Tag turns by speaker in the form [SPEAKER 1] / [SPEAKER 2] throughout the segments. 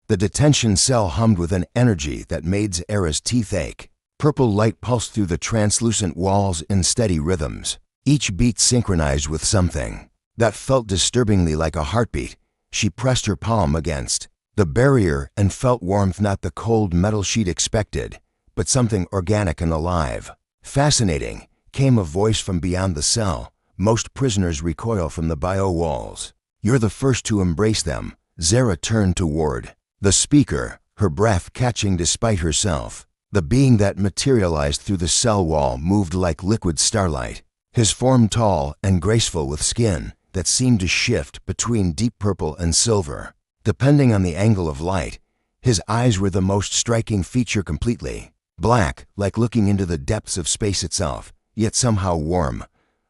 [SPEAKER 1] The detention cell hummed with an energy that made Zara's teeth ache. Purple light pulsed through the translucent walls in steady rhythms, each beat synchronized with something that felt disturbingly like a heartbeat. She pressed her palm against the barrier and felt warmth, not the cold metal she'd expected, but something organic and alive. Fascinating, came a voice from beyond the cell. Most prisoners recoil from the bio walls. You're the first to embrace them. Zara turned toward the speaker, her breath catching despite herself. The being that materialized through the cell wall moved like liquid starlight, his form tall and graceful with skin that seemed to shift between deep purple and silver, depending on the angle of light. His eyes were the most striking feature, completely black, like looking into the depths of space itself, yet somehow warm.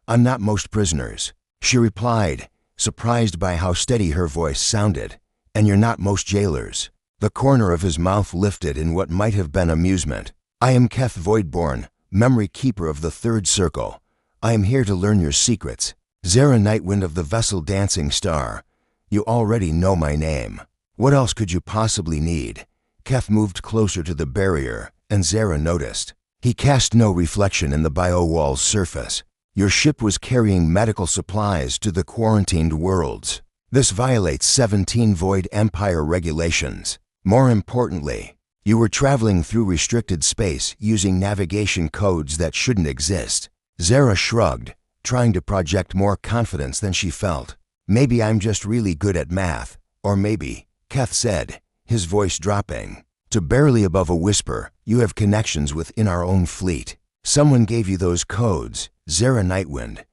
[SPEAKER 1] I'm not most prisoners, she replied, surprised by how steady her voice sounded. And you're not most jailers. The corner of his mouth lifted in what might have been amusement. I am Keth Voidborn, memory keeper of the Third Circle. I am here to learn your secrets. Zara Nightwind of the vessel Dancing Star. You already know my name. What else could you possibly need? Keth moved closer to the barrier, and Zara noticed. He cast no reflection in the bio wall's surface. Your ship was carrying medical supplies to the quarantined worlds. This violates 17 Void Empire regulations. More importantly, you were traveling through restricted space using navigation codes that shouldn't exist. Zara shrugged, trying to project more confidence than she felt. Maybe I'm just really good at math, or maybe, Keth said, his voice dropping to barely above a whisper, you have connections within our own fleet. Someone gave you those codes, Zara Nightwind.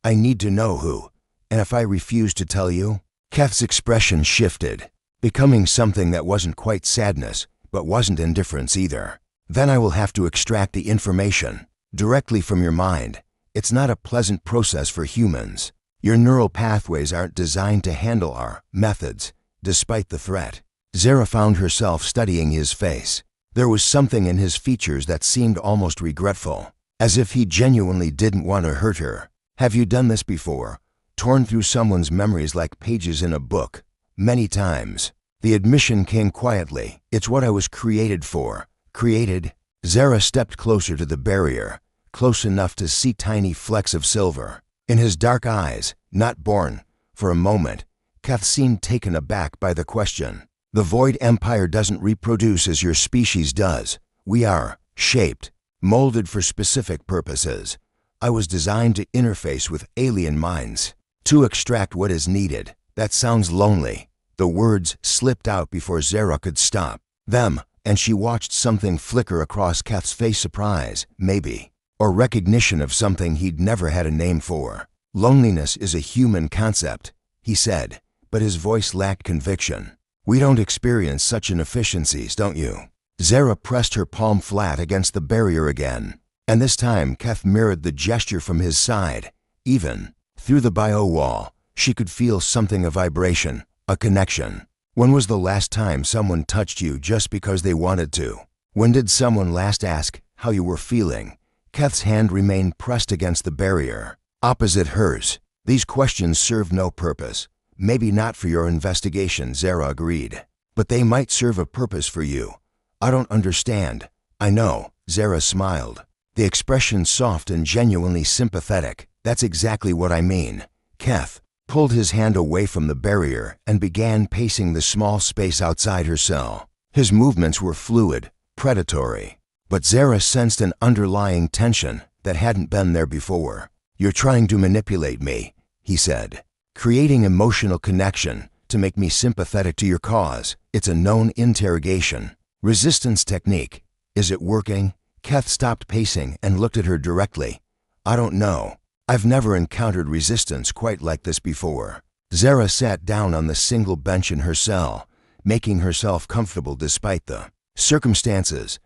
[SPEAKER 1] I need to know who, and if I refuse to tell you? Keth's expression shifted, becoming something that wasn't quite sadness, but wasn't indifference either. Then I will have to extract the information directly from your mind. It's not a pleasant process for humans. Your neural pathways aren't designed to handle our methods, despite the threat. Zara found herself studying his face. There was something in his features that seemed almost regretful, as if he genuinely didn't want to hurt her. Have you done this before? Torn through someone's memories like pages in a book? Many times. The admission came quietly. It's what I was created for. Created? Zara stepped closer to the barrier, close enough to see tiny flecks of silver in his dark eyes. Not born. For a moment, Keth seemed taken aback by the question. The Void Empire doesn't reproduce as your species does. We are shaped, molded for specific purposes. I was designed to interface with alien minds, to extract what is needed. That sounds lonely. The words slipped out before Zara could stop them, and she watched something flicker across Keth's face. Surprise, maybe, or recognition of something he'd never had a name for. Loneliness is a human concept, he said, but his voice lacked conviction. We don't experience such inefficiencies, don't you? Zara pressed her palm flat against the barrier again, and this time Keth mirrored the gesture from his side. Even through the bio wall, she could feel something, a vibration, a connection. When was the last time someone touched you just because they wanted to? When did someone last ask how you were feeling? Keth's hand remained pressed against the barrier, opposite hers. These questions serve no purpose. Maybe not for your investigation, Zara agreed, but they might serve a purpose for you. I don't understand. I know, Zara smiled, the expression soft and genuinely sympathetic. That's exactly what I mean. Keth pulled his hand away from the barrier and began pacing the small space outside her cell. His movements were fluid, predatory, but Zara sensed an underlying tension that hadn't been there before. You're trying to manipulate me, he said, creating emotional connection to make me sympathetic to your cause. It's a known interrogation. Resistance technique. Is it working? Keth stopped pacing and looked at her directly. I don't know. I've never encountered resistance quite like this before. Zara sat down on the single bench in her cell, making herself comfortable despite the circumstances.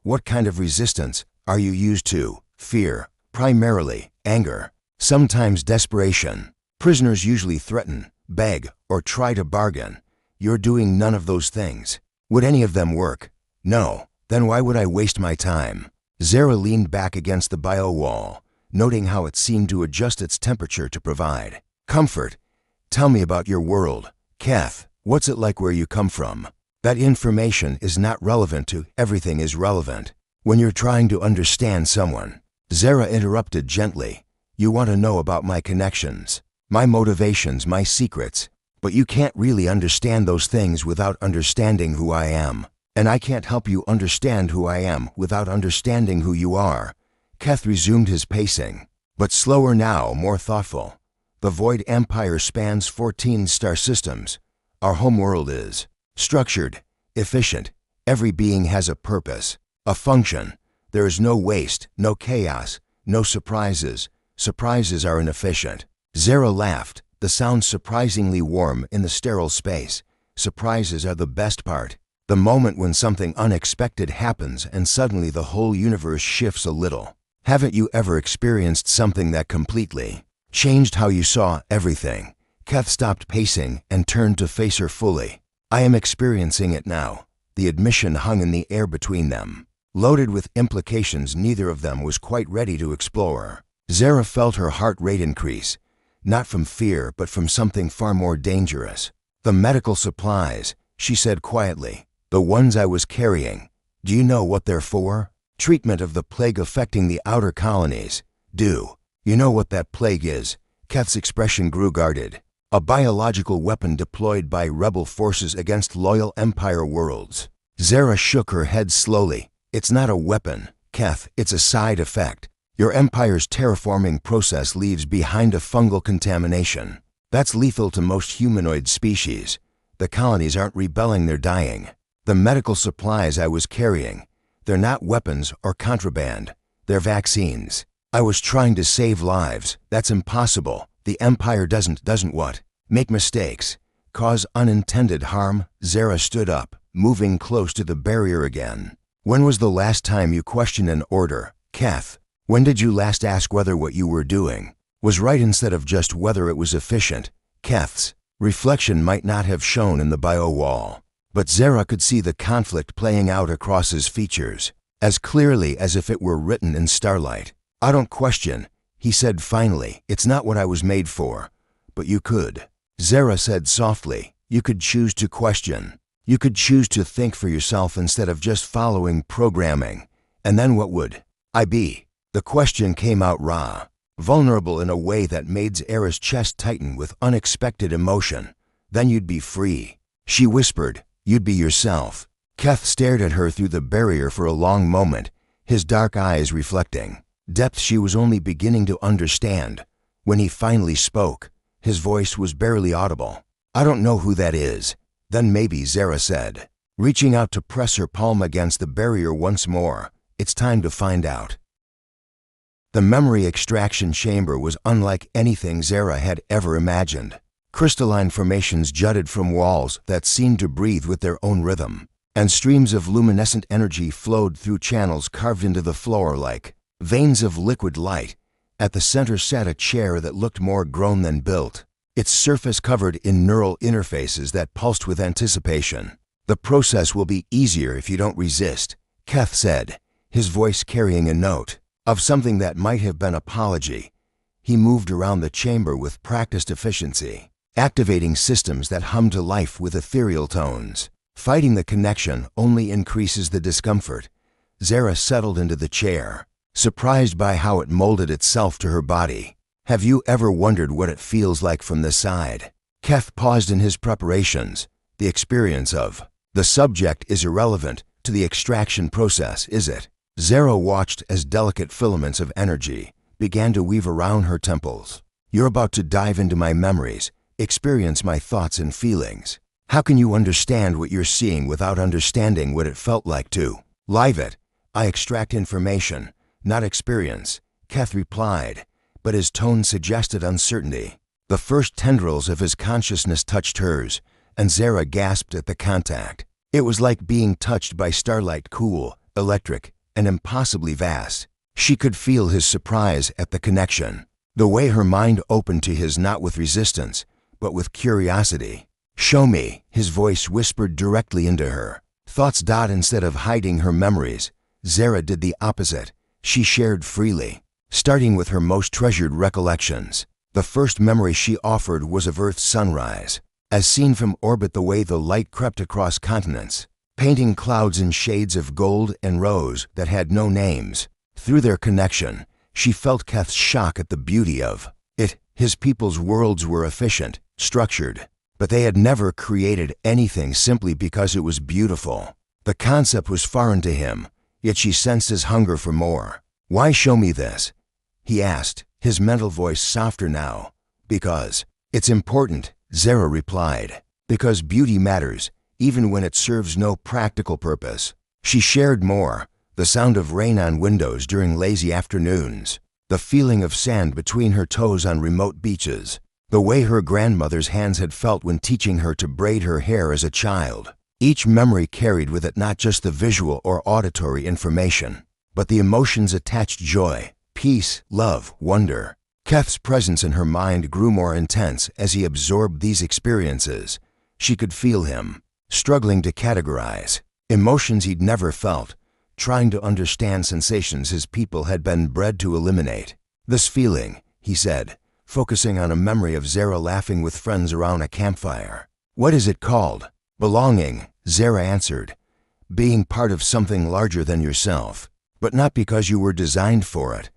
[SPEAKER 1] What kind of resistance are you used to? Fear, primarily, anger, sometimes desperation. Prisoners usually threaten, beg, or try to bargain. You're doing none of those things. Would any of them work? No. Then why would I waste my time? Zara leaned back against the bio wall, noting how it seemed to adjust its temperature to provide comfort. Tell me about your world. Keth, what's it like where you come from? That information is not relevant to everything is relevant. When you're trying to understand someone, Zara interrupted gently. You want to know about my connections, my motivations, my secrets, but you can't really understand those things without understanding who I am. And I can't help you understand who I am without understanding who you are. Keth resumed his pacing, but slower now, more thoughtful. The Void Empire spans 14 star systems. Our homeworld is structured, efficient. Every being has a purpose, a function. There is no waste, no chaos, no surprises. Surprises are inefficient. Zara laughed, the sound surprisingly warm in the sterile space. Surprises are the best part. The moment when something unexpected happens and suddenly the whole universe shifts a little. Haven't you ever experienced something that completely changed how you saw everything? Keth stopped pacing and turned to face her fully. I am experiencing it now. The admission hung in the air between them, loaded with implications neither of them was quite ready to explore. Zara felt her heart rate increase, not from fear but from something far more dangerous. The medical supplies, she said quietly. The ones I was carrying. Do you know what they're for? Treatment of the plague affecting the outer colonies. Do you know what that plague is? Keth's expression grew guarded. A biological weapon deployed by rebel forces against loyal Empire worlds. Zara shook her head slowly. It's not a weapon, Keth, it's a side effect. Your Empire's terraforming process leaves behind a fungal contamination. That's lethal to most humanoid species. The colonies aren't rebelling, they're dying. The medical supplies I was carrying, they're not weapons or contraband. They're vaccines. I was trying to save lives. That's impossible. The Empire doesn't what? Make mistakes. Cause unintended harm. Zara stood up, moving close to the barrier again. When was the last time you questioned an order, Keth? When did you last ask whether what you were doing was right instead of just whether it was efficient? Keth's reflection might not have shown in the bio wall, but Zara could see the conflict playing out across his features, as clearly as if it were written in starlight. I don't question, he said finally. It's not what I was made for. But you could. Zara said softly. You could choose to question. You could choose to think for yourself instead of just following programming. And then what would I be? The question came out raw, vulnerable in a way that made Zara's chest tighten with unexpected emotion. Then you'd be free, she whispered. You'd be yourself. Keth stared at her through the barrier for a long moment, his dark eyes reflecting depth she was only beginning to understand. When he finally spoke, his voice was barely audible. I don't know who that is. Then maybe, Zara said, reaching out to press her palm against the barrier once more. It's time to find out. The memory extraction chamber was unlike anything Zara had ever imagined. Crystalline formations jutted from walls that seemed to breathe with their own rhythm, and streams of luminescent energy flowed through channels carved into the floor like veins of liquid light. At the center sat a chair that looked more grown than built, its surface covered in neural interfaces that pulsed with anticipation. The process will be easier if you don't resist, Keth said, his voice carrying a note of something that might have been apology. He moved around the chamber with practiced efficiency, activating systems that hummed to life with ethereal tones. Fighting the connection only increases the discomfort. Zara settled into the chair, surprised by how it molded itself to her body. Have you ever wondered what it feels like from the side? Keth paused in his preparations. The experience of the subject is irrelevant to the extraction process, is it? Zara watched as delicate filaments of energy began to weave around her temples. You're about to dive into my memories, experience my thoughts and feelings. How can you understand what you're seeing without understanding what it felt like to live it? I extract information, not experience, Keth replied, but his tone suggested uncertainty. The first tendrils of his consciousness touched hers, and Zara gasped at the contact. It was like being touched by starlight, cool, electric, and impossibly vast. She could feel his surprise at the connection, the way her mind opened to his, not with resistance, but with curiosity. Show me, his voice whispered directly into her thoughts. Instead of hiding her memories, Zara did the opposite. She shared freely, starting with her most treasured recollections. The first memory she offered was of Earth's sunrise, as seen from orbit the way the light crept across continents, painting clouds in shades of gold and rose that had no names. Through their connection, she felt Keth's shock at the beauty of it. His people's worlds were efficient, structured, but they had never created anything simply because it was beautiful. The concept was foreign to him, yet she sensed his hunger for more. "Why show me this?" he asked, his mental voice softer now. "Because it's important," Zara replied. "Because beauty matters, even when it serves no practical purpose." She shared more: the sound of rain on windows during lazy afternoons, the feeling of sand between her toes on remote beaches, the way her grandmother's hands had felt when teaching her to braid her hair as a child. Each memory carried with it not just the visual or auditory information, but the emotions attached: joy, peace, love, wonder. Keth's presence in her mind grew more intense as he absorbed these experiences. She could feel him, struggling to categorize emotions he'd never felt, trying to understand sensations his people had been bred to eliminate. "This feeling," he said, focusing on a memory of Zara laughing with friends around a campfire. "What is it called?" "Belonging," Zara answered. "Being part of something larger than yourself, but not because you were designed for it,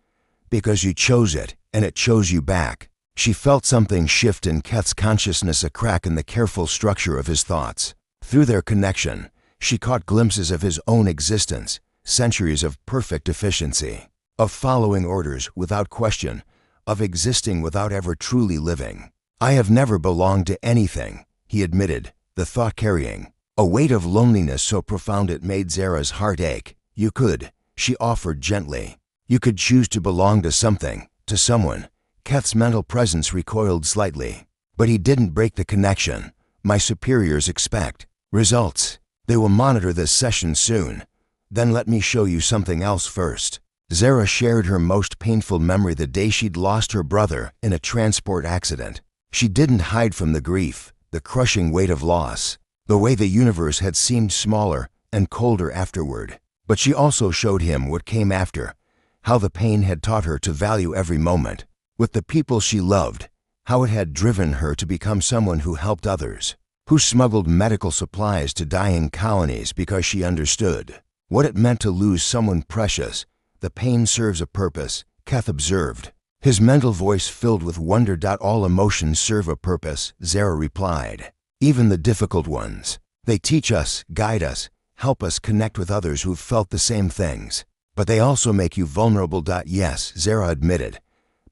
[SPEAKER 1] because you chose it and it chose you back." She felt something shift in Keth's consciousness, a crack in the careful structure of his thoughts. Through their connection, she caught glimpses of his own existence, centuries of perfect efficiency, of following orders without question, of existing without ever truly living. "I have never belonged to anything," he admitted, the thought carrying a weight of loneliness so profound it made Zara's heart ache. "You could," she offered gently. "You could choose to belong to something, to someone." Keth's mental presence recoiled slightly. "But he didn't break the connection. My superiors expect results. They will monitor this session soon. Then let me show you something else first." Zara shared her most painful memory: the day she'd lost her brother in a transport accident. She didn't hide from the grief, the crushing weight of loss, the way the universe had seemed smaller and colder afterward. But she also showed him what came after, how the pain had taught her to value every moment with the people she loved, how it had driven her to become someone who helped others, who smuggled medical supplies to dying colonies because she understood what it meant to lose someone precious. "The pain serves a purpose," Keth observed, his mental voice filled with wonder. "All emotions serve a purpose," Zara replied. "Even the difficult ones. They teach us, guide us, help us connect with others who've felt the same things. But they also make you vulnerable." "Yes," Zara admitted,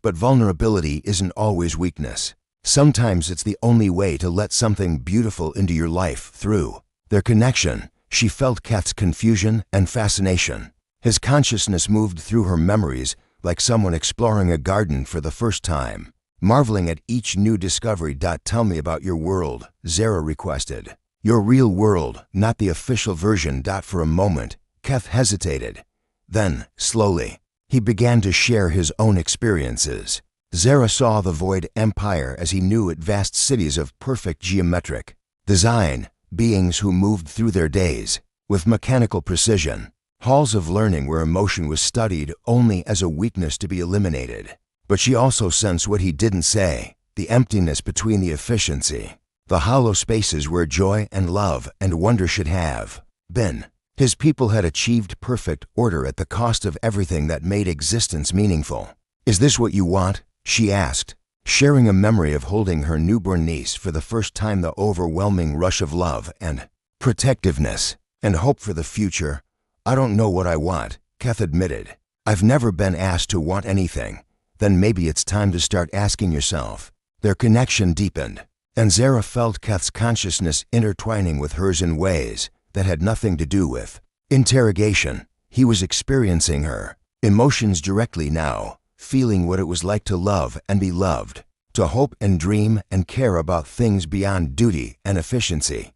[SPEAKER 1] "but vulnerability isn't always weakness. Sometimes it's the only way to let something beautiful into your life." Through their connection, she felt Keth's confusion and fascination. His consciousness moved through her memories like someone exploring a garden for the first time, marveling at each new discovery. "Tell me about your world," Zara requested. "Your real world, not the official version." For a moment, Keth hesitated. Then, slowly, he began to share his own experiences. Zara saw the Void Empire as he knew it: vast cities of perfect geometric design, beings who moved through their days with mechanical precision, halls of learning where emotion was studied only as a weakness to be eliminated. But she also sensed what he didn't say: the emptiness between the efficiency, the hollow spaces where joy and love and wonder should have been. His people had achieved perfect order at the cost of everything that made existence meaningful. "Is this what you want?" she asked, sharing a memory of holding her newborn niece for the first time, the overwhelming rush of love and protectiveness and hope for the future. "I don't know what I want," Keth admitted. "I've never been asked to want anything." "Then maybe it's time to start asking yourself." Their connection deepened, and Zara felt Keth's consciousness intertwining with hers in ways that had nothing to do with interrogation. He was experiencing her emotions directly now, feeling what it was like to love and be loved, to hope and dream and care about things beyond duty and efficiency.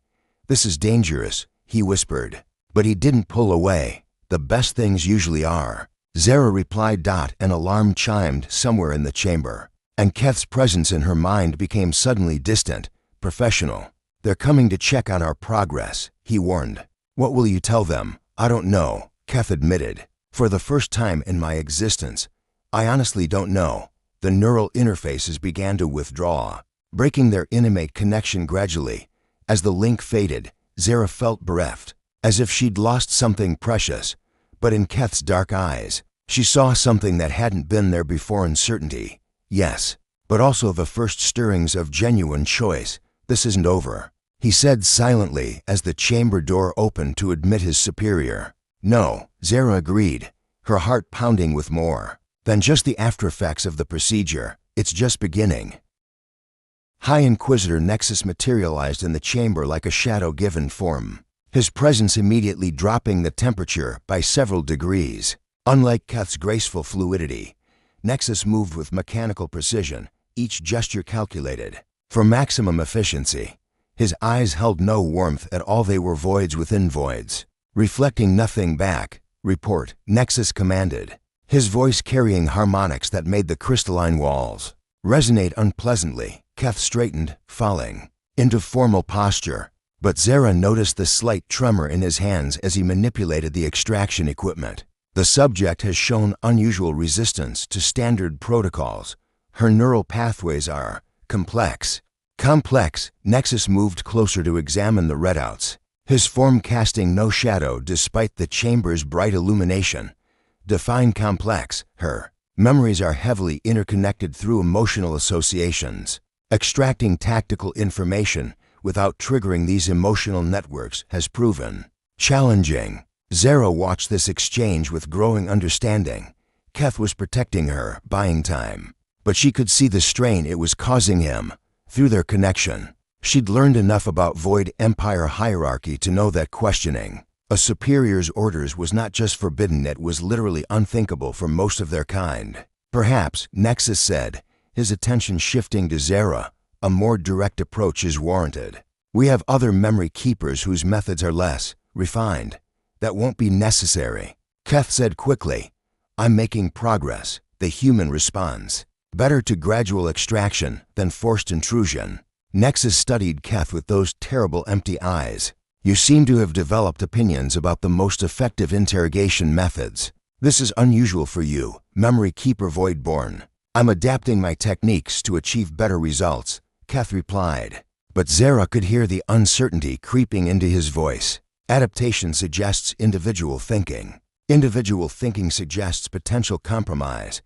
[SPEAKER 1] "This is dangerous," he whispered. But he didn't pull away. "The best things usually are," Zara replied. An alarm chimed somewhere in the chamber, and Keth's presence in her mind became suddenly distant, professional. "They're coming to check on our progress," he warned. "What will you tell them?" "I don't know," Keth admitted. "For the first time in my existence, I honestly don't know." The neural interfaces began to withdraw. breaking their intimate connection gradually. As the link faded, Zara felt bereft, as if she'd lost something precious. But in Keth's dark eyes, she saw something that hadn't been there before: uncertainty, yes, but also the first stirrings of genuine choice. "This isn't over," he said silently as the chamber door opened to admit his superior. "No," Zara agreed, her heart pounding with more than just the aftereffects of the procedure. "It's just beginning." High Inquisitor Nexus materialized in the chamber like a shadow given form, his presence immediately dropping the temperature by several degrees. Unlike Keth's graceful fluidity, Nexus moved with mechanical precision, each gesture calculated for maximum efficiency. His eyes held no warmth at all, they were voids within voids, reflecting nothing back. "Report," Nexus commanded, his voice carrying harmonics that made the crystalline walls resonate unpleasantly. Keth straightened, falling into formal posture, but Zara noticed the slight tremor in his hands as he manipulated the extraction equipment. "The subject has shown unusual resistance to standard protocols. Her neural pathways are complex." Complex, Nexus moved closer to examine the readouts, his form casting no shadow despite the chamber's bright illumination. "Define complex." "Her memories are heavily interconnected through emotional associations. Extracting tactical information without triggering these emotional networks has proven challenging." Zara watched this exchange with growing understanding. Keth was protecting her, buying time, but she could see the strain it was causing him. Through their connection, she'd learned enough about Void Empire hierarchy to know that questioning a superior's orders was not just forbidden, it was literally unthinkable for most of their kind. "Perhaps," Nexus said, his attention shifting to Zara, "a more direct approach is warranted. We have other memory keepers whose methods are less refined." "That won't be necessary," Keth said quickly. "I'm making progress." The human responds better to gradual extraction than forced intrusion. Nexus studied Keth with those terrible empty eyes. "You seem to have developed opinions about the most effective interrogation methods. This is unusual for you, memory keeper Voidborn." "I'm adapting my techniques to achieve better results," Keth replied. But Zara could hear the uncertainty creeping into his voice. "Adaptation suggests individual thinking. Individual thinking suggests potential compromise."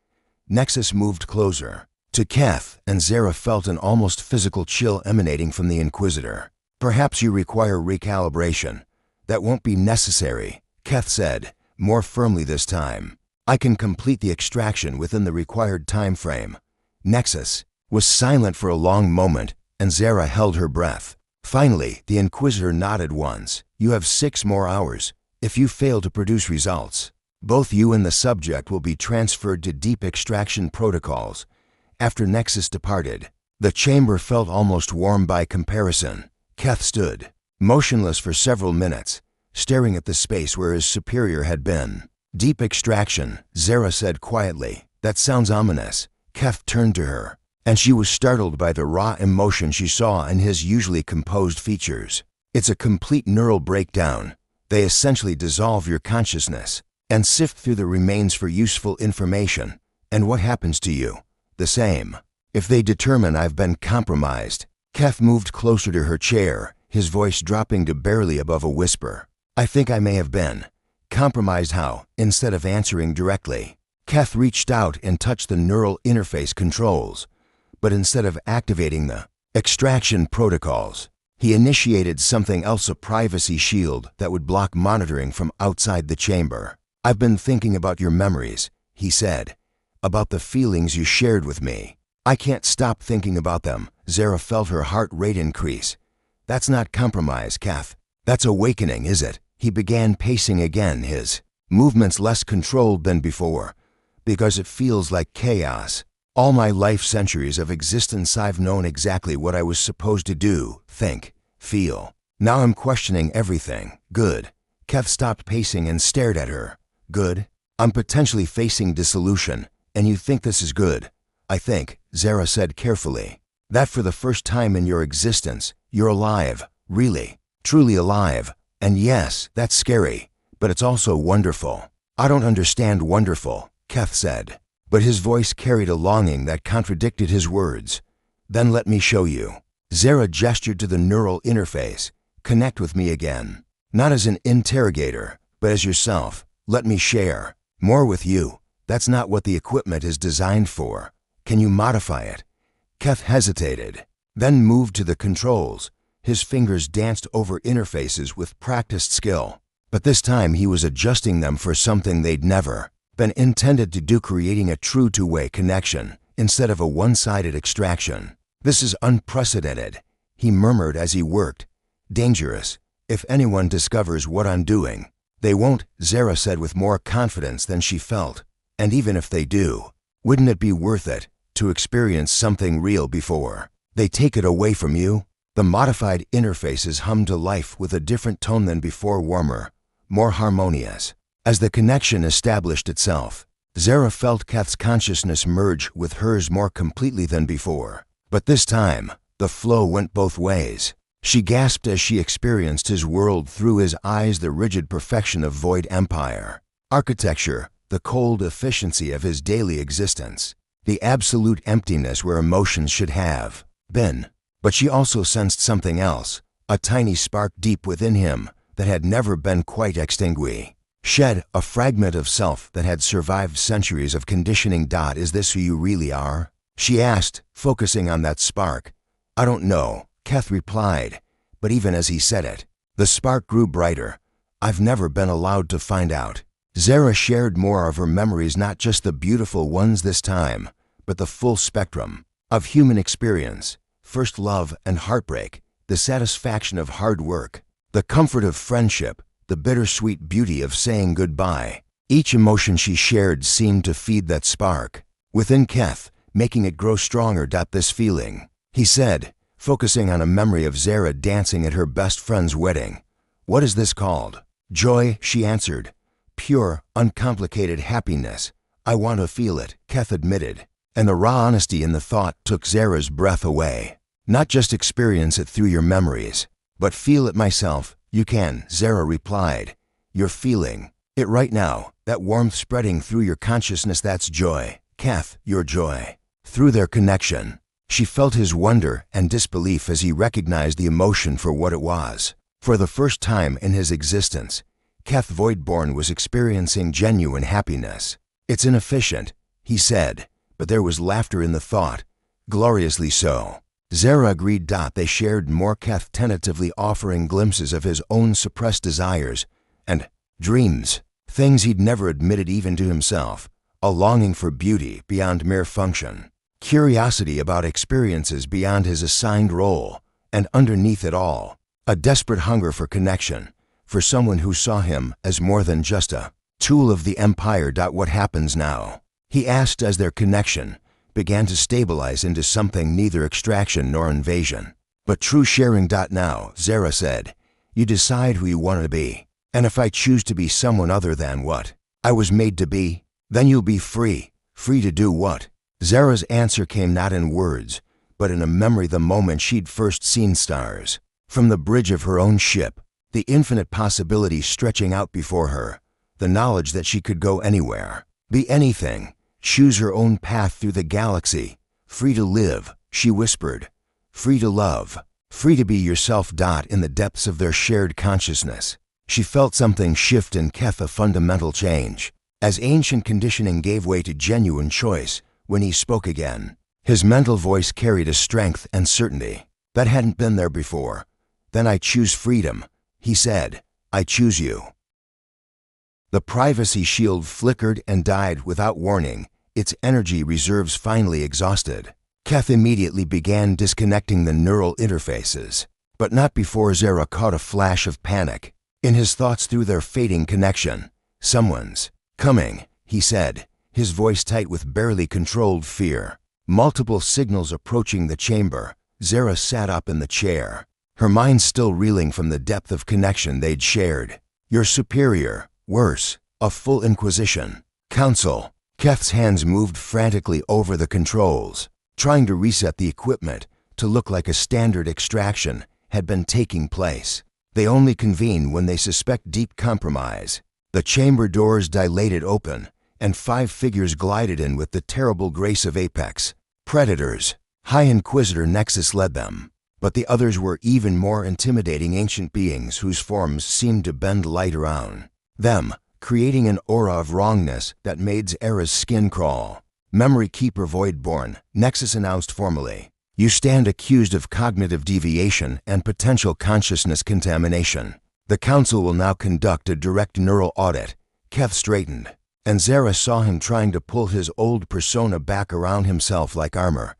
[SPEAKER 1] Nexus moved closer to Keth, and Zara felt an almost physical chill emanating from the Inquisitor. "Perhaps you require recalibration." "That won't be necessary," Keth said, more firmly this time. "I can complete the extraction within the required time frame." Nexus was silent for a long moment, and Zara held her breath. Finally, the Inquisitor nodded once. "You have 6 more hours. If you fail to produce results, both you and the subject will be transferred to deep extraction protocols." After Nexus departed, the chamber felt almost warm by comparison. Keth stood motionless for several minutes, staring at the space where his superior had been. "Deep extraction," Zara said quietly. "That sounds ominous." Keth turned to her, and she was startled by the raw emotion she saw in his usually composed features. "It's a complete neural breakdown. They essentially dissolve your consciousness and sift through the remains for useful information. And what happens to you? The same. If they determine I've been compromised." Keth moved closer to her chair, his voice dropping to barely above a whisper. "I think I may have been. Compromised how?" Instead of answering directly, Keth reached out and touched the neural interface controls. But instead of activating the extraction protocols, he initiated something else, a privacy shield that would block monitoring from outside the chamber. "I've been thinking about your memories," he said, "about the feelings you shared with me. I can't stop thinking about them." Zara felt her heart rate increase. "That's not compromise, Keth. That's awakening, is it?" He began pacing again, his movements less controlled than before. "Because it feels like chaos. All my life centuries of existence I've known exactly what I was supposed to do, think, feel. Now I'm questioning everything." "Good." Keth stopped pacing and stared at her. "Good? I'm potentially facing dissolution, and you think this is good?" "I think," Zara said carefully, "that for the first time in your existence, you're alive, really, truly alive. And yes, that's scary, but it's also wonderful." "I don't understand wonderful," Keth said, but his voice carried a longing that contradicted his words. Then let me show you. Zara gestured to the neural interface. Connect with me again. Not as an interrogator, but as yourself. Let me share more with you. That's not what the equipment is designed for. Can you modify it? Keth hesitated, then moved to the controls. His fingers danced over interfaces with practiced skill. But this time he was adjusting them for something they'd never been intended to do, creating a true two-way connection instead of a one-sided extraction. This is unprecedented, he murmured as he worked. Dangerous. If anyone discovers what I'm doing, they won't, Zara said with more confidence than she felt. And even if they do, wouldn't it be worth it to experience something real before they take it away from you? The modified interfaces hummed to life with a different tone than before, warmer, more harmonious. As the connection established itself, Zara felt Keth's consciousness merge with hers more completely than before. But this time, the flow went both ways. She gasped as she experienced his world through his eyes, the rigid perfection of Void Empire architecture, the cold efficiency of his daily existence, the absolute emptiness where emotions should have been. But she also sensed something else, a tiny spark deep within him that had never been quite extinguished. Shed, a fragment of self that had survived centuries of conditioning. Is this who you really are? She asked, focusing on that spark. I don't know, Keth replied, but even as he said it, the spark grew brighter. I've never been allowed to find out. Zara shared more of her memories, not just the beautiful ones this time, but the full spectrum of human experience. First love and heartbreak, the satisfaction of hard work, the comfort of friendship, the bittersweet beauty of saying goodbye. Each emotion she shared seemed to feed that spark within Keth, making it grow stronger. This feeling, he said, focusing on a memory of Zara dancing at her best friend's wedding. What is this called? Joy, she answered. Pure, uncomplicated happiness. I want to feel it, Keth admitted, and the raw honesty in the thought took Zara's breath away. Not just experience it through your memories, but feel it myself. You can, Zara replied. You're feeling it right now, that warmth spreading through your consciousness. That's joy, Keth, your joy. Through their connection, she felt his wonder and disbelief as he recognized the emotion for what it was. For the first time in his existence, Keth Voidborn was experiencing genuine happiness. It's inefficient, he said, but there was laughter in the thought. Gloriously so. Zara agreed. They shared more, Keth tentatively offering glimpses of his own suppressed desires and dreams, things he'd never admitted even to himself, a longing for beauty beyond mere function, curiosity about experiences beyond his assigned role, and underneath it all, a desperate hunger for connection, for someone who saw him as more than just a tool of the Empire. What happens now? He asked as their connection began to stabilize into something neither extraction nor invasion, but true sharing. Now, Zara said, you decide who you want to be, and if I choose to be someone other than what I was made to be, then you'll be free, free to do what? Zara's answer came not in words, but in a memory, the moment she'd first seen stars. From the bridge of her own ship, the infinite possibilities stretching out before her, the knowledge that she could go anywhere, be anything, choose her own path through the galaxy. Free to live, she whispered. Free to love, free to be yourself. In the depths of their shared consciousness, she felt something shift in Keth, a fundamental change, as ancient conditioning gave way to genuine choice. When he spoke again, his mental voice carried a strength and certainty that hadn't been there before. Then I choose freedom, he said. I choose you. The privacy shield flickered and died without warning, its energy reserves finally exhausted. Keth immediately began disconnecting the neural interfaces, but not before Zara caught a flash of panic in his thoughts through their fading connection. Someone's coming, he said, his voice tight with barely controlled fear. Multiple signals approaching the chamber. Zara sat up in the chair, her mind still reeling from the depth of connection they'd shared. Your superior, worse, a full inquisition. Council. Keth's hands moved frantically over the controls, trying to reset the equipment to look like a standard extraction had been taking place. They only convene when they suspect deep compromise. The chamber doors dilated open, and 5 figures glided in with the terrible grace of apex predators. High Inquisitor Nexus led them, but the others were even more intimidating ancient beings whose forms seemed to bend light around them, creating an aura of wrongness that made Zara's skin crawl. Memory Keeper Voidborn, Nexus announced formally. You stand accused of cognitive deviation and potential consciousness contamination. The Council will now conduct a direct neural audit. Keth straightened, and Zara saw him trying to pull his old persona back around himself like armor.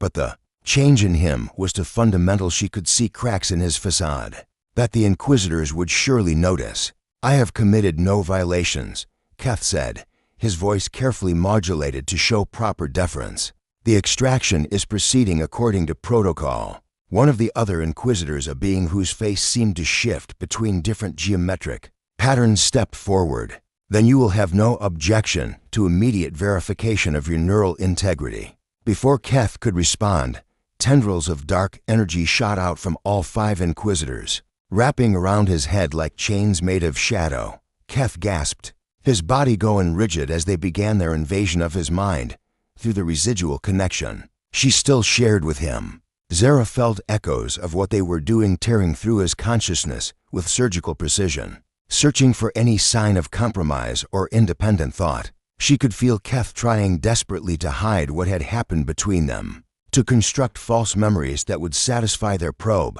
[SPEAKER 1] But the change in him was too fundamental. She could see cracks in his facade that the Inquisitors would surely notice. I have committed no violations, Keth said, his voice carefully modulated to show proper deference. The extraction is proceeding according to protocol. One of the other Inquisitors, a being whose face seemed to shift between different geometric patterns, stepped forward. Then you will have no objection to immediate verification of your neural integrity. Before Keth could respond, tendrils of dark energy shot out from all 5 Inquisitors, wrapping around his head like chains made of shadow. Keth gasped, his body going rigid as they began their invasion of his mind through the residual connection she still shared with him. Zara felt echoes of what they were doing tearing through his consciousness with surgical precision, searching for any sign of compromise or independent thought. She could feel Keth trying desperately to hide what had happened between them, to construct false memories that would satisfy their probe.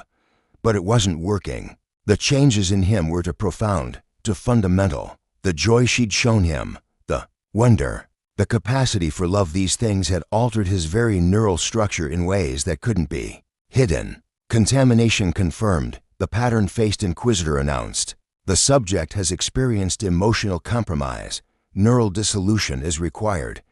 [SPEAKER 1] But it wasn't working. The changes in him were too profound, too fundamental. The joy she'd shown him, the wonder, the capacity for love, these things had altered his very neural structure in ways that couldn't be hidden. Contamination confirmed, the pattern-faced Inquisitor announced. The subject has experienced emotional compromise. Neural dissolution is required.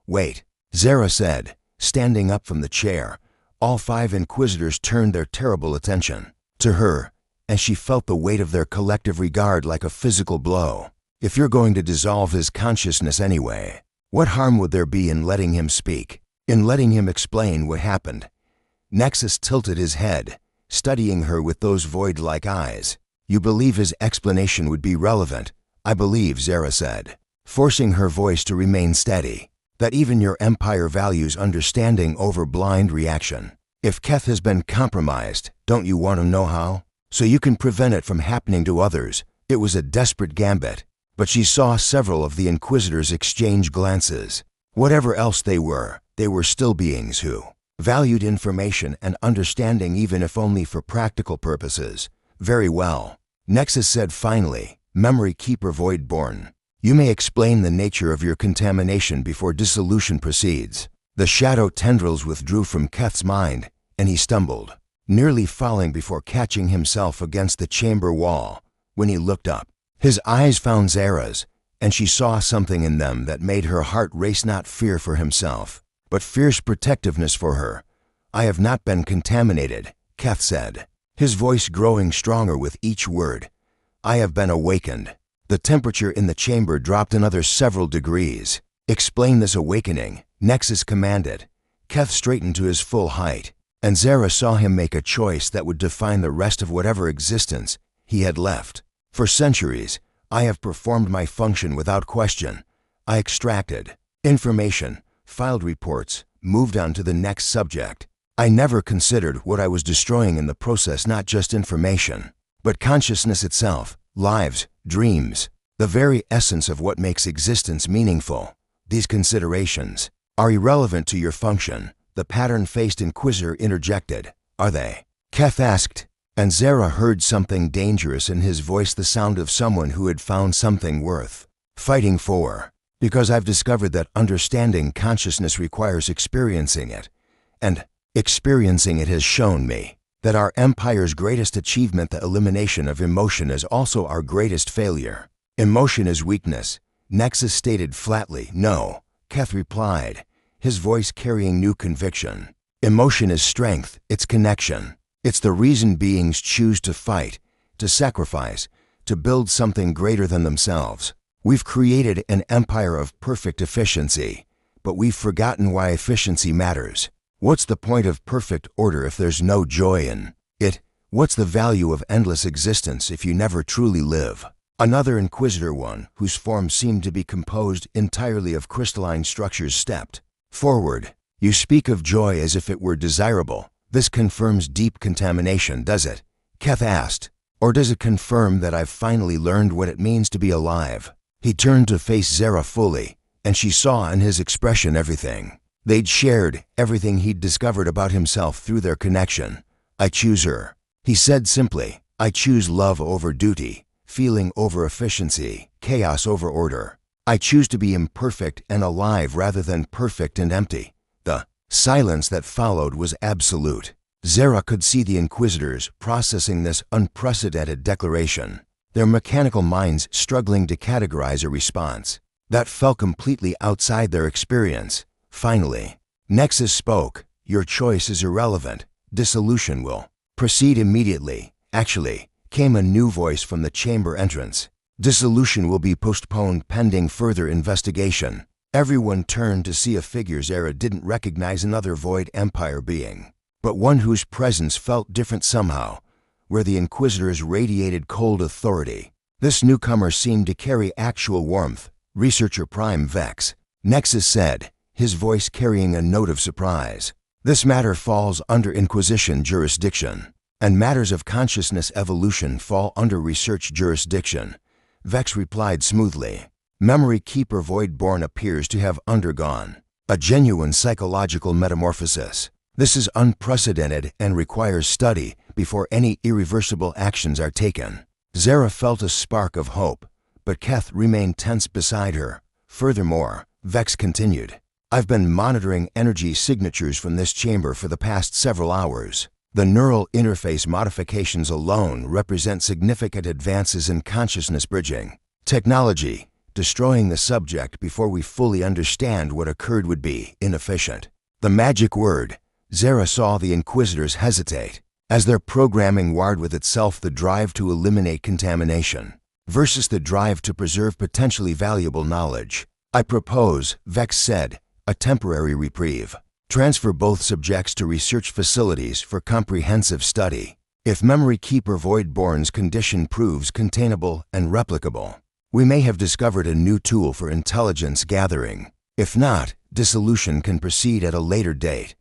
[SPEAKER 1] Wait, Zara said, standing up from the chair. All 5 Inquisitors turned their terrible attention to her, and she felt the weight of their collective regard like a physical blow. If you're going to dissolve his consciousness anyway, what harm would there be in letting him speak, in letting him explain what happened? Nexus tilted his head, studying her with those void-like eyes. You believe his explanation would be relevant? I believe, Zara said, forcing her voice to remain steady, that even your empire values understanding over blind reaction. If Keth has been compromised, don't you want to know how? So you can prevent it from happening to others. It was a desperate gambit, but she saw several of the Inquisitors exchange glances. Whatever else they were still beings who valued information and understanding, even if only for practical purposes. Very well, Nexus said finally. Memory Keeper Voidborn, you may explain the nature of your contamination before dissolution proceeds. The shadow tendrils withdrew from Keth's mind, and he stumbled, nearly falling before catching himself against the chamber wall. When he looked up, his eyes found Zara's, and she saw something in them that made her heart race, not fear for himself, but fierce protectiveness for her. I have not been contaminated, Keth said, his voice growing stronger with each word. I have been awakened. The temperature in the chamber dropped another several degrees. Explain this awakening, Nexus commanded. Keth straightened to his full height, and Zara saw him make a choice that would define the rest of whatever existence he had left. For centuries, I have performed my function without question. I extracted information, filed reports, moved on to the next subject. I never considered what I was destroying in the process, not just information, but consciousness itself, lives, dreams, the very essence of what makes existence meaningful. These considerations are irrelevant to your function, the pattern-faced Inquisitor interjected. Are they? Keth asked, and Zara heard something dangerous in his voice, the sound of someone who had found something worth fighting for. Because I've discovered that understanding consciousness requires experiencing it, and experiencing it has shown me that our empire's greatest achievement, the elimination of emotion, is also our greatest failure. Emotion is weakness, Nexus stated flatly. No, Keth replied, his voice carrying new conviction. Emotion is strength, it's connection. It's the reason beings choose to fight, to sacrifice, to build something greater than themselves. We've created an empire of perfect efficiency, but we've forgotten why efficiency matters. What's the point of perfect order if there's no joy in it? What's the value of endless existence if you never truly live? Another Inquisitor, one whose form seemed to be composed entirely of crystalline structures, stepped forward. You speak of joy as if it were desirable. This confirms deep contamination, does it? Keth asked. Or does it confirm that I've finally learned what it means to be alive? He turned to face Zara fully, and she saw in his expression everything. They'd shared everything he'd discovered about himself through their connection. I choose her. He said simply, I choose love over duty, feeling over efficiency, chaos over order. I choose to be imperfect and alive rather than perfect and empty. The silence that followed was absolute. Zara could see the Inquisitors processing this unprecedented declaration, their mechanical minds struggling to categorize a response that fell completely outside their experience. Finally, Nexus spoke. Your choice is irrelevant. Dissolution will proceed immediately. Actually, came a new voice from the chamber entrance. Dissolution will be postponed pending further investigation. Everyone turned to see a figure Zara didn't recognize, another Void Empire being, but one whose presence felt different somehow, where the Inquisitors radiated cold authority. This newcomer seemed to carry actual warmth. Researcher Prime Vex, Nexus said, his voice carrying a note of surprise. This matter falls under Inquisition jurisdiction, and matters of consciousness evolution fall under research jurisdiction. Vex replied smoothly. Memory Keeper Voidborn appears to have undergone a genuine psychological metamorphosis. This is unprecedented and requires study before any irreversible actions are taken. Zara felt a spark of hope, but Keth remained tense beside her. Furthermore, Vex continued, I've been monitoring energy signatures from this chamber for the past several hours. The neural interface modifications alone represent significant advances in consciousness bridging technology. Destroying the subject before we fully understand what occurred would be inefficient. The magic word. Zara saw the Inquisitors hesitate, as their programming warred with itself the drive to eliminate contamination versus the drive to preserve potentially valuable knowledge. I propose, Vex said, a temporary reprieve. Transfer both subjects to research facilities for comprehensive study. If Memory Keeper Voidborn's condition proves containable and replicable, we may have discovered a new tool for intelligence gathering. If not, dissolution can proceed at a later date.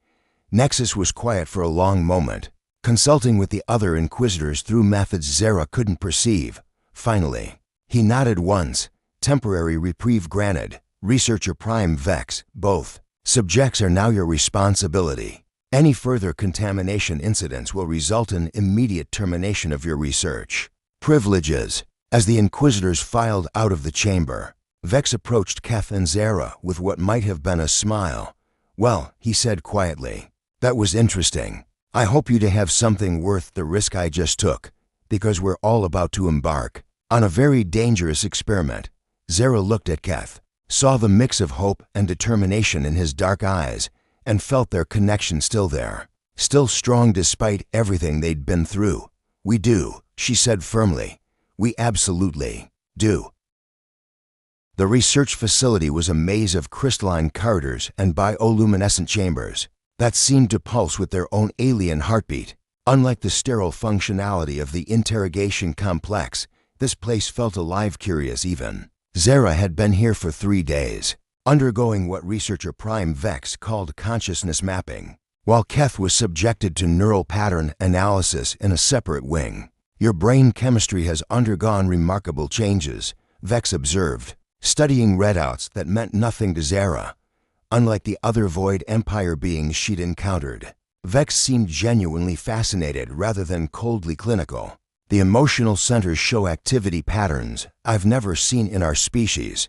[SPEAKER 1] Nexus was quiet for a long moment, consulting with the other Inquisitors through methods Zara couldn't perceive. Finally, he nodded once. Temporary reprieve granted. Researcher Prime Vex, both subjects are now your responsibility. Any further contamination incidents will result in immediate termination of your research. Privileges. As the Inquisitors filed out of the chamber, Vex approached Keth and Zara with what might have been a smile. Well, he said quietly, that was interesting. I hope you to have something worth the risk I just took, because we're all about to embark on a very dangerous experiment. Zara looked at Keth, saw the mix of hope and determination in his dark eyes, and felt their connection still there, still strong despite everything they'd been through. We do, she said firmly. We absolutely do. The research facility was a maze of crystalline corridors and bioluminescent chambers that seemed to pulse with their own alien heartbeat. Unlike the sterile functionality of the interrogation complex, this place felt alive, curious even. Zara had been here for 3 days, undergoing what researcher Prime Vex called consciousness mapping, while Keth was subjected to neural pattern analysis in a separate wing. Your brain chemistry has undergone remarkable changes, Vex observed, studying readouts that meant nothing to Zara. Unlike the other Void Empire beings she'd encountered, Vex seemed genuinely fascinated rather than coldly clinical. The emotional centers show activity patterns I've never seen in our species,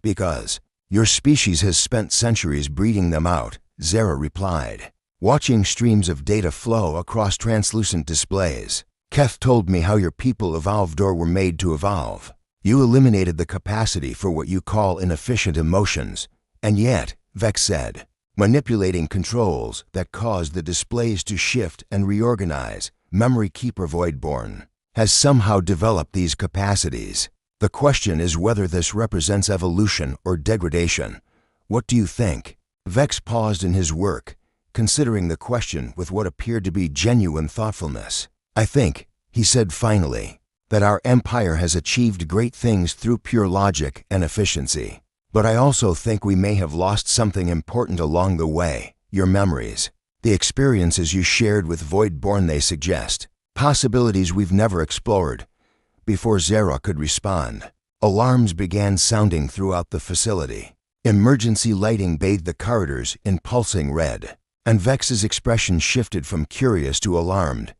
[SPEAKER 1] because your species has spent centuries breeding them out, Zara replied, watching streams of data flow across translucent displays. Keth told me how your people evolved or were made to evolve. You eliminated the capacity for what you call inefficient emotions, and yet, Vex said, manipulating controls that caused the displays to shift and reorganize, Memory Keeper Voidborn has somehow developed these capacities. The question is whether this represents evolution or degradation. What do you think? Vex paused in his work, considering the question with what appeared to be genuine thoughtfulness. I think, he said finally, that our empire has achieved great things through pure logic and efficiency. But I also think we may have lost something important along the way, your memories, the experiences you shared with Voidborn, they suggest. Possibilities we've never explored. Before Zara could respond, alarms began sounding throughout the facility. Emergency lighting bathed the corridors in pulsing red, and Vex's expression shifted from curious to alarmed.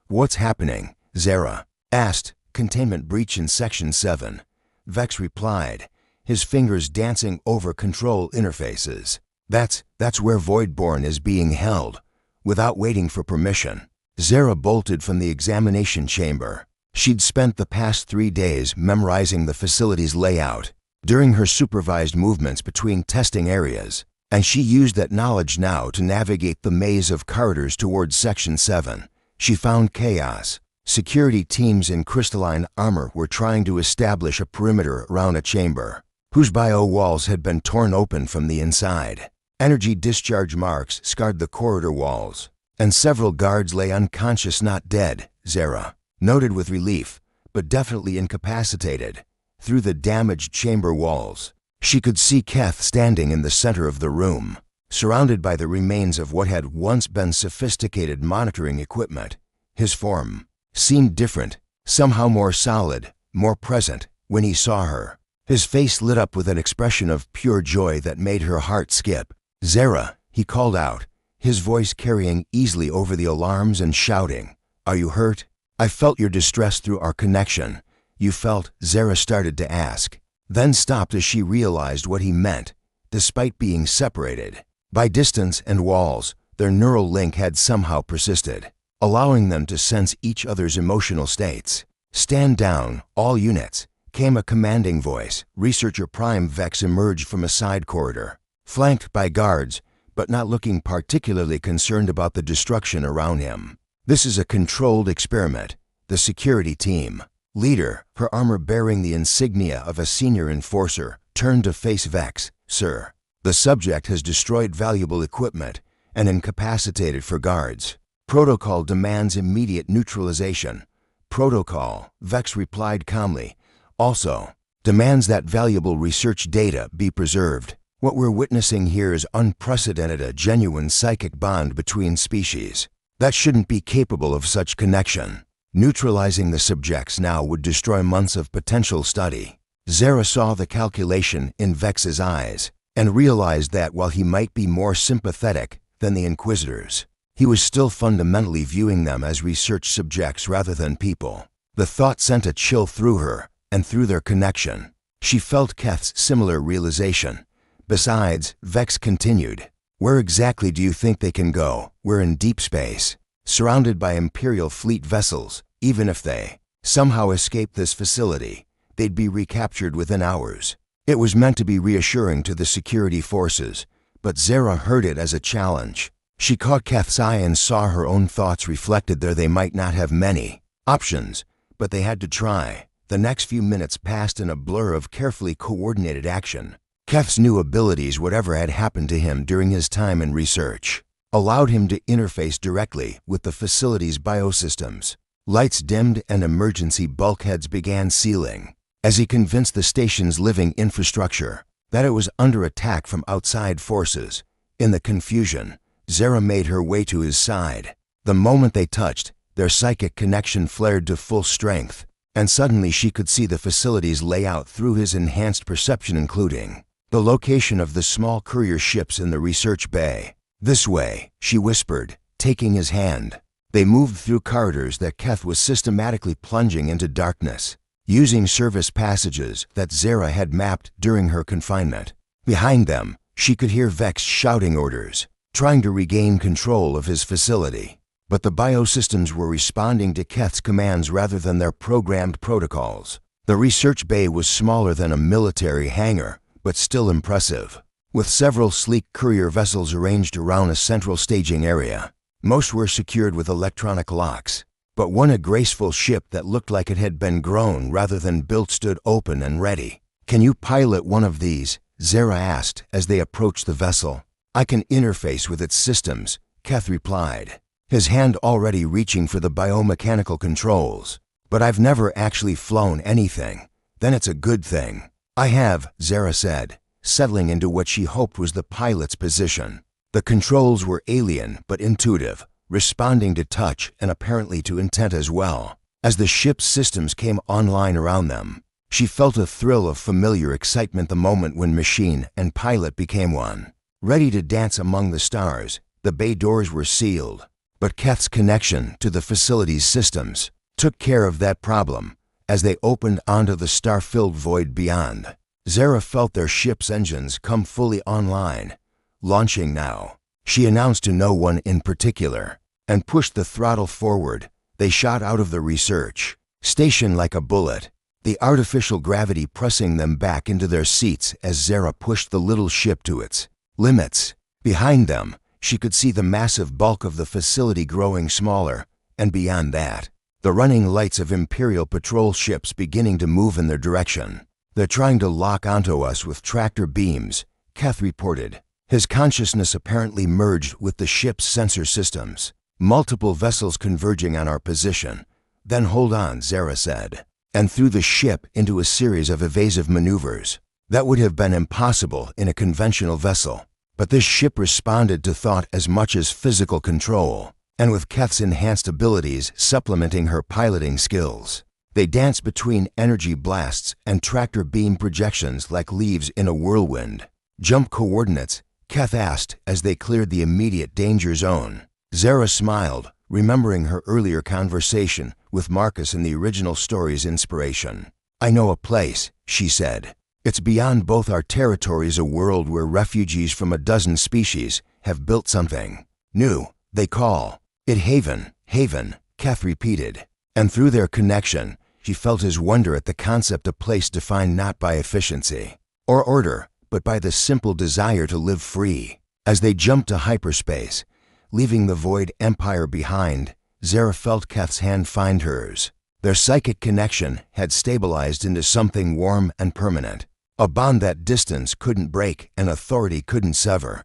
[SPEAKER 1] "What's happening?" Zara asked. "Containment breach in Section 7. Vex replied, his fingers dancing over control interfaces. That's where Voidborn is being held." Without waiting for permission, Zara bolted from the examination chamber. She'd spent the past 3 days memorizing the facility's layout during her supervised movements between testing areas, and she used that knowledge now to navigate the maze of corridors towards Section 7. She found chaos. Security teams in crystalline armor were trying to establish a perimeter around a chamber, whose bio walls had been torn open from the inside. Energy discharge marks scarred the corridor walls, and several guards lay unconscious, not dead, Zara noted with relief, but definitely incapacitated. Through the damaged chamber walls, she could see Keth standing in the center of the room, surrounded by the remains of what had once been sophisticated monitoring equipment. His form seemed different, somehow more solid, more present. When he saw her, his face lit up with an expression of pure joy that made her heart skip. "Zara," he called out, his voice carrying easily over the alarms and shouting. "Are you hurt? I felt your distress through our connection." "You felt?" Zara started to ask, then stopped as she realized what he meant. Despite being separated by distance and walls, their neural link had somehow persisted, allowing them to sense each other's emotional states. "Stand down, all units," came a commanding voice. Researcher Prime Vex emerged from a side corridor, flanked by guards, but not looking particularly concerned about the destruction around him. "This is a controlled experiment." The security team leader, her armor bearing the insignia of a senior enforcer, turned to face Vex. "Sir, the subject has destroyed valuable equipment and incapacitated for guards. Protocol demands immediate neutralization." "Protocol," Vex replied calmly, "also demands that valuable research data be preserved. What we're witnessing here is unprecedented, a genuine psychic bond between species that shouldn't be capable of such connection. Neutralizing the subjects now would destroy months of potential study." Zara saw the calculation in Vex's eyes and realized that while he might be more sympathetic than the Inquisitors, he was still fundamentally viewing them as research subjects rather than people. The thought sent a chill through her, and through their connection, she felt Keth's similar realization. "Besides," Vex continued, "where exactly do you think they can go? We're in deep space, surrounded by Imperial fleet vessels. Even if they somehow escape this facility, they'd be recaptured within hours." It was meant to be reassuring to the security forces, but Zara heard it as a challenge. She caught Keth's eye and saw her own thoughts reflected there. They might not have many options, but they had to try. The next few minutes passed in a blur of carefully coordinated action. Keth's new abilities, whatever had happened to him during his time in research, allowed him to interface directly with the facility's biosystems. Lights dimmed and emergency bulkheads began sealing as he convinced the station's living infrastructure that it was under attack from outside forces. In the confusion, Zara made her way to his side. The moment they touched, their psychic connection flared to full strength, and suddenly she could see the facility's layout through his enhanced perception, including the location of the small courier ships in the research bay. "This way," she whispered, taking his hand. They moved through corridors that Keth was systematically plunging into darkness, using service passages that Zara had mapped during her confinement. Behind them, she could hear Vex shouting orders, trying to regain control of his facility. But the biosystems were responding to Keth's commands rather than their programmed protocols. The research bay was smaller than a military hangar, but still impressive, with several sleek courier vessels arranged around a central staging area. Most were secured with electronic locks, but one, a graceful ship that looked like it had been grown rather than built, stood open and ready. "Can you pilot one of these?" Zara asked as they approached the vessel. "I can interface with its systems," Keth replied, his hand already reaching for the biomechanical controls. "But I've never actually flown anything." "Then it's a good thing." "I have," Zara said, settling into what she hoped was the pilot's position. The controls were alien but intuitive, responding to touch and apparently to intent as well. As the ship's systems came online around them, she felt a thrill of familiar excitement the moment when machine and pilot became one. Ready to dance among the stars, the bay doors were sealed, but Keth's connection to the facility's systems took care of that problem as they opened onto the star-filled void beyond. Zara felt their ship's engines come fully online. Launching now, she announced to no one in particular, and pushed the throttle forward. They shot out of the research station like a bullet, the artificial gravity pressing them back into their seats as Zara pushed the little ship to its limits. Behind them, she could see the massive bulk of the facility growing smaller, and beyond that, the running lights of Imperial patrol ships beginning to move in their direction. "They're trying to lock onto us with tractor beams," Keth reported. His consciousness apparently merged with the ship's sensor systems. "Multiple vessels converging on our position." "Then hold on," Zara said, and threw the ship into a series of evasive maneuvers. That would have been impossible in a conventional vessel, but this ship responded to thought as much as physical control, and with Keth's enhanced abilities supplementing her piloting skills, they danced between energy blasts and tractor beam projections like leaves in a whirlwind. "Jump coordinates?" Keth asked as they cleared the immediate danger zone. Zara smiled, remembering her earlier conversation with Marcus in the original story's inspiration. "I know a place," she said. "It's beyond both our territories, a world where refugees from a dozen species have built something new. They call it Haven." "Haven," Keth repeated, and through their connection, she felt his wonder at the concept of place defined not by efficiency or order, but by the simple desire to live free. As they jumped to hyperspace, leaving the Void Empire behind, Zara felt Keth's hand find hers. Their psychic connection had stabilized into something warm and permanent, a bond that distance couldn't break and authority couldn't sever.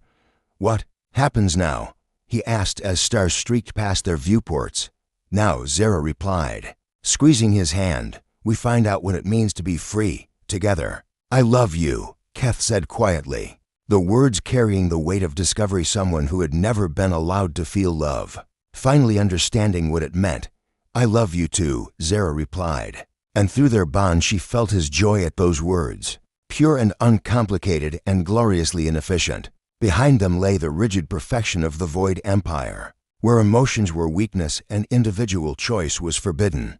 [SPEAKER 1] "What happens now?" he asked as stars streaked past their viewports. "Now," Zara replied, squeezing his hand, "we find out what it means to be free, together." "I love you," Keth said quietly, the words carrying the weight of discovery, someone who had never been allowed to feel love, finally understanding what it meant. "I love you too," Zara replied, and through their bond she felt his joy at those words, pure and uncomplicated and gloriously inefficient. Behind them lay the rigid perfection of the Void Empire, where emotions were weakness and individual choice was forbidden.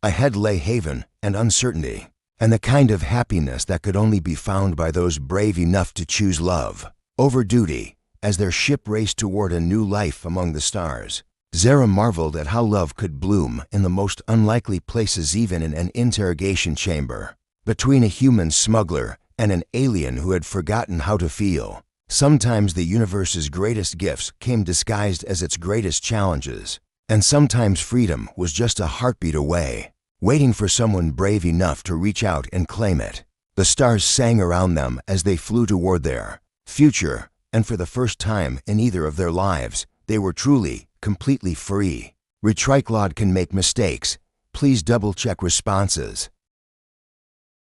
[SPEAKER 1] Ahead lay Haven and uncertainty, and the kind of happiness that could only be found by those brave enough to choose love over duty. As their ship raced toward a new life among the stars, Zara marveled at how love could bloom in the most unlikely places, even in an interrogation chamber, between a human smuggler and an alien who had forgotten how to feel. Sometimes the universe's greatest gifts came disguised as its greatest challenges, and sometimes freedom was just a heartbeat away, waiting for someone brave enough to reach out and claim it. The stars sang around them as they flew toward their future, and for the first time in either of their lives, they were truly, completely free. "Retriclod can make mistakes. Please double-check responses,"